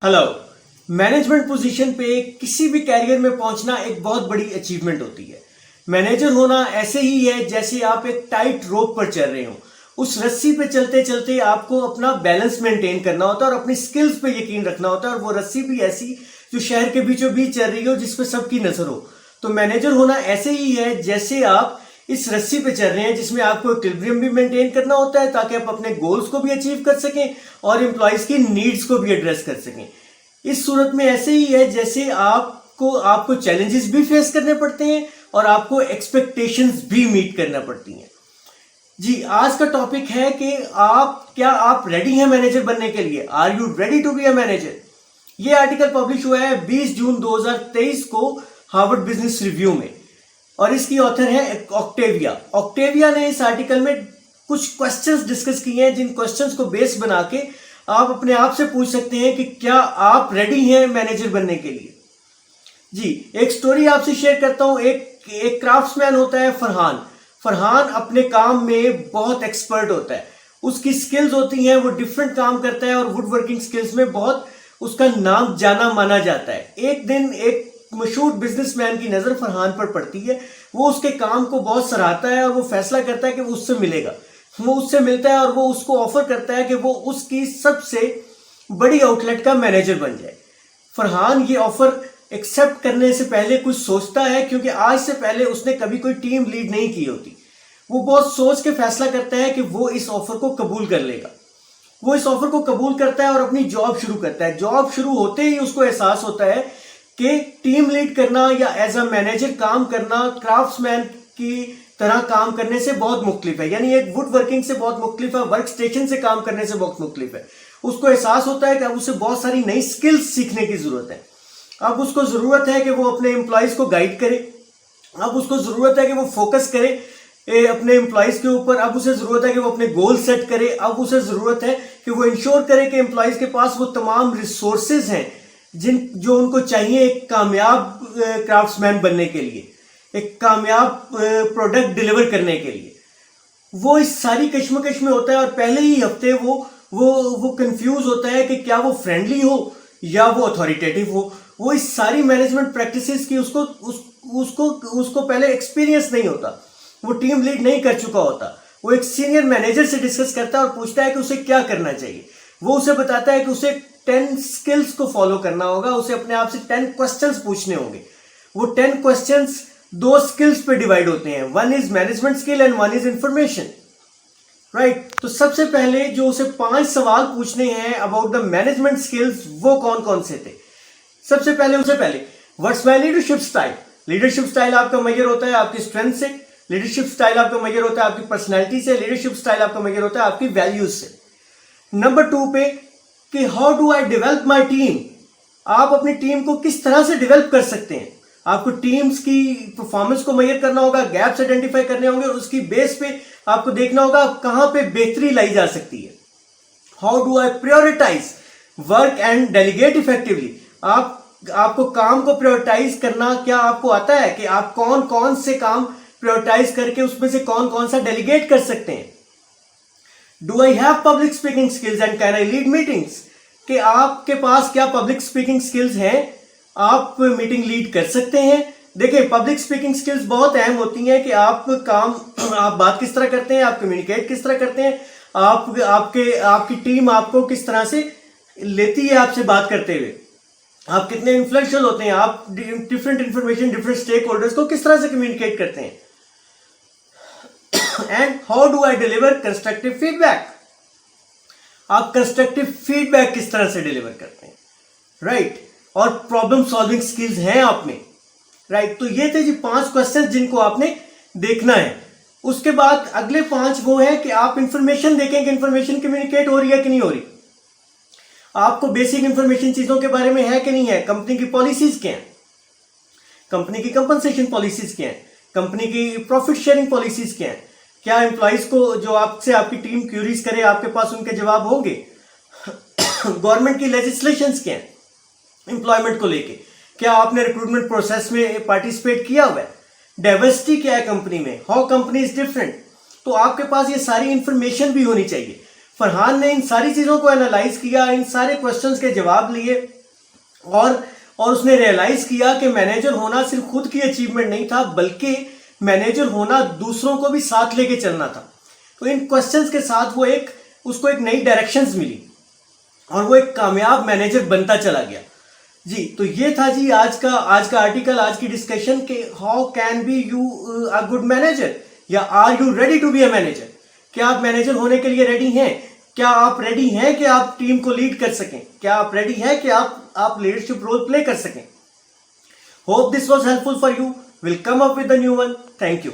Hello. Management position पे किसी भी कैरियर में पहुंचना एक बहुत बड़ी अचीवमेंट होती है। मैनेजर होना ऐसे ही है जैसे आप एक टाइट रोप पर चल रहे हो। उस रस्सी पे चलते चलते आपको अपना बैलेंस मेंटेन करना होता है और अपनी स्किल्स पे यकीन रखना होता है, और वो रस्सी भी ऐसी जो शहर के बीचों बीच चल रही हो, जिसपे सबकी नजर हो। तो मैनेजर होना ऐसे ही है जैसे आप इस रस्सी पे चल रहे हैं, जिसमें आपको इक्विलिब्रियम भी मेंटेन करना होता है ताकि आप अपने गोल्स को भी अचीव कर सकें और एम्प्लॉयज की नीड्स को भी एड्रेस कर सकें। इस सूरत में ऐसे ही है जैसे आपको चैलेंजेस भी फेस करने पड़ते हैं और आपको एक्सपेक्टेशंस भी मीट करना पड़ती हैं। जी, आज का टॉपिक है कि क्या आप रेडी हैं मैनेजर बनने के लिए? Are you ready to be a manager? ये आर्टिकल पब्लिश हुआ है 20 जून 2023 को हार्वर्ड बिजनेस रिव्यू में, और इसकी ऑथर है ऑक्टेविया। ऑक्टेविया ने इस आर्टिकल में कुछ क्वेश्चंस डिस्कस किए हैं, जिन क्वेश्चंस को बेस बना के आप अपने आप से पूछ सकते हैं कि क्या आप रेडी हैं मैनेजर बनने के लिए। जी, एक स्टोरी आपसे शेयर करता हूं। एक क्राफ्ट्समैन होता है फरहान। फरहान अपने काम में बहुत एक्सपर्ट होता है। उसकी स्किल्स होती हैं, वो डिफरेंट काम करता है और वुड वर्किंग स्किल्स में बहुत उसका नाम जाना माना जाता है। एक दिन एक मशहूर बिजनेसमैन की नजर फरहान पर पड़ती है। वो उसके काम को बहुत सराहता है और वो फैसला करता है कि वो उससे मिलेगा। वो उससे मिलता है और वो उसको ऑफर करता है कि वो उसकी सबसे बड़ी आउटलेट का मैनेजर बन जाए। फरहान ये ऑफर एक्सेप्ट करने से पहले कुछ सोचता है, क्योंकि आज से पहले उसने कभी कोई टीम लीड नहीं की होती। वो बहुत सोच के फैसला करता है कि वो इस ऑफर को कबूल कर लेगा। वो इस ऑफर को कबूल करता है और अपनी जॉब शुरू करता है। जॉब शुरू होते ही उसको एहसास होता है कि टीम लीड करना या एज अ मैनेजर काम करना क्राफ्ट्समैन की तरह काम करने से बहुत मुख्तलिफ है। यानी एक वुड वर्किंग से बहुत मुख्तलिफ है, वर्क स्टेशन से काम करने से बहुत मुख्तलिफ है। उसको एहसास होता है कि अब उसे बहुत सारी नई स्किल्स सीखने की जरूरत है। अब उसको जरूरत है कि वो अपने एम्प्लॉयज को गाइड करे। अब उसको जरूरत है कि वो फोकस करे अपने एम्प्लॉयज के ऊपर। अब उसे जरूरत है कि वो अपने गोल सेट करे। अब उसे जरूरत है कि वो इंश्योर करे कि एम्प्लॉयज के पास वो तमाम रिसोर्सेज हैं जो उनको चाहिए एक कामयाब क्राफ्ट्समैन बनने के लिए, एक कामयाब प्रोडक्ट डिलीवर करने के लिए। वो इस सारी कश्मकश में होता है और पहले ही हफ्ते वो कंफ्यूज होता है कि क्या वो फ्रेंडली हो या वो अथॉरिटेटिव हो। वो इस सारी मैनेजमेंट प्रैक्टिसेस की उसको पहले एक्सपीरियंस नहीं होता। वो टीम लीड नहीं कर चुका होता। वो एक सीनियर मैनेजर से डिस्कस करता है और पूछता है कि उसे क्या करना चाहिए। वो उसे बताता है कि उसे 10 स्किल्स को फॉलो करना होगा। उसे अपने आप से 10 क्वेश्चंस पूछने होंगे। वो 10 क्वेश्चंस 2 स्किल्स पे डिवाइड होते हैं। One is management skill and one is information, right. तो सबसे पहले जो उसे 5 सवाल पूछने हैं अबाउट द मैनेजमेंट स्किल्स, वो कौन कौन से थे? सबसे पहले what's my leadership style. Leadership style आपका मेजर होता है आपकी स्ट्रेंथ से। लीडरशिप स्टाइल आपका मेजर होता है आपकी पर्सनैलिटी से। लीडरशिप स्टाइल आपका मेजर होता है आपकी वैल्यूज से। नंबर 2 पे कि how do I develop my team. आप अपनी टीम को किस तरह से डेवलप कर सकते हैं। आपको टीम्स की परफॉर्मेंस को मेजर करना होगा, गैप्स आइडेंटिफाई करने होंगे और उसकी बेस पे आपको देखना होगा कहां पे बेहतरी लाई जा सकती है। How do I prioritise work and delegate effectively. आपको काम को प्रायोरिटाइज करना क्या आपको आता है कि आप कौन कौन से काम प्रायोरिटाइज करके उसमें से कौन कौन सा डेलीगेट कर सकते हैं। Do I have public speaking skills and can I lead meetings. कि आपके पास क्या पब्लिक स्पीकिंग स्किल्स हैं, आप मीटिंग लीड कर सकते हैं। देखिए, पब्लिक स्पीकिंग स्किल्स बहुत अहम होती हैं कि आप बात किस तरह करते हैं, आप कम्युनिकेट किस तरह करते हैं, आपकी टीम आपको किस तरह से लेती है आपसे बात करते हुए, आप कितने इन्फ्लुएंशियल होते हैं, आप different information different stakeholders को किस तरह से कम्युनिकेट करते हैं। And how do I deliver constructive feedback. आप कंस्ट्रक्टिव फीडबैक किस तरह से डिलीवर करते हैं, राइट। और प्रॉब्लम सॉल्विंग स्किल्स हैं आप में, राइट। तो ये थे जी 5 क्वेश्चन जिनको आपने देखना है। उसके बाद अगले 5 वो है कि आप इंफॉर्मेशन देखें कि इंफॉर्मेशन कम्युनिकेट हो रही है कि नहीं हो रही। आपको बेसिक इंफॉर्मेशन चीजों के बारे में है कि नहीं है। कंपनी की पॉलिसीज क्या है, कंपनी की कंपनसेशन पॉलिसीज क्या है, कंपनी की प्रॉफिट शेयरिंग पॉलिसीज क्या है। क्या एम्प्लॉइज को जो आपसे आपकी टीम क्यूरीज करे आपके पास उनके जवाब होंगे। गवर्नमेंट की लेजिस्लेशंस क्या है एम्प्लॉयमेंट को लेके। क्या आपने रिक्रूटमेंट प्रोसेस में पार्टिसिपेट किया हुआ है। डाइवर्सिटी क्या है कंपनी में, हाउ कंपनी इज डिफरेंट। तो आपके पास ये सारी इंफॉर्मेशन भी होनी चाहिए। फरहान ने इन सारी चीज़ों को एनालाइज किया, इन सारे क्वेश्चंस के जवाब लिए और उसने रियलाइज किया कि मैनेजर होना सिर्फ खुद की अचीवमेंट नहीं था, बल्कि मैनेजर होना दूसरों को भी साथ लेके चलना था। तो इन क्वेश्चंस के साथ उसको एक नई डायरेक्शंस मिली और वो एक कामयाब मैनेजर बनता चला गया। जी, तो ये था जी आज का आर्टिकल, आज की डिस्कशन के how can be you a good manager, या are you ready to be a manager. क्या आप मैनेजर होने के लिए रेडी हैं? क्या आप रेडी हैं कि आप टीम को लीड कर सकें? क्या आप रेडी हैं कि आप लीडरशिप रोल प्ले कर सकें? Hope this was helpful for you. Will come up with the new one. Thank you.